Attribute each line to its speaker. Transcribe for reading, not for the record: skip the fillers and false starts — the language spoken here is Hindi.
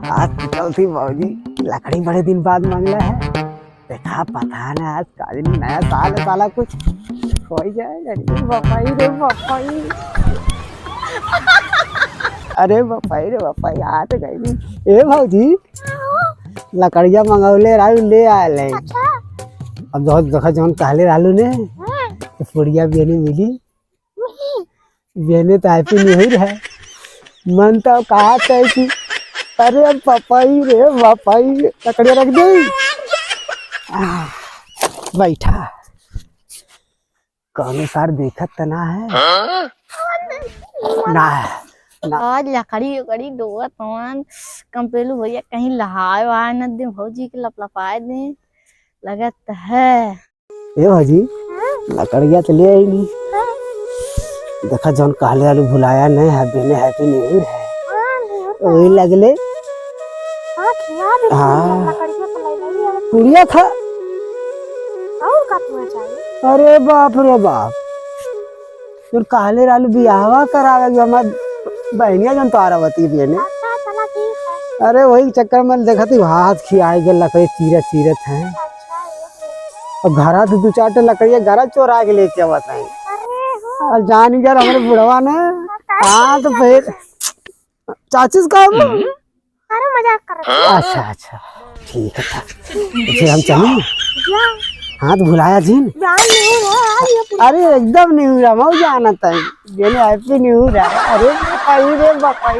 Speaker 1: आज टूटल थी बाबूजी, लकड़ी बड़े दिन बाद मांगला है। देखा पता ना आज काज नया साल है, साला कुछ हो ही जाएगा। बपाई रे बपाई, अरे बपाई रे बपाई, आ तो गई नहीं। ए भाजी लकड़िया मंगौले रहू ले आए। अब बहुत देखा जौन कहले रहलू ने तो पुड़िया बेने मिली, बेने तो हैप्पी न्यू ईयर है। मन तो कहा था कि अरे पपाई रे पपाई, लकड़िया रख दे। बैठा कौन सार देखत तो ना है ना, ना।
Speaker 2: आज लकड़ी उकड़ी डोत हवन कंपेलू भैया कहीं लहाए वहाए न दे, भौजी के लपलपाए दे लगत है।
Speaker 1: ए भाजी लकड़िया तो ले आई नहीं, देखा जौन कहले आलू भुलाया नहीं है, बेने हैप्पी न्यू ईयर है वही लगले। हाँ पुड़िया खा। अरे बाप रे बाप, फिर कहले आलू बियाहवा करावे हमार बहनिया जन तारावती बेने। अरे वही चक्कर में देखा थी हाथ खियाए गए, लकड़ी चीरत चीरत है। और घरा तो दो चार लकड़िया घरा चोरा के लेके आवत है। और जान गया हमारे बुढ़वा ने। हाँ तो फिर चाचीज का
Speaker 2: अरे मजाक कर रहा है।
Speaker 1: अच्छा अच्छा ठीक है, फिर हम चलें। हाँ तो भुलाया जी। अरे एकदम नहीं हुआ, मैं जाना था हैप्पी न्यू ईयर। अरे बपाई रे बपाई।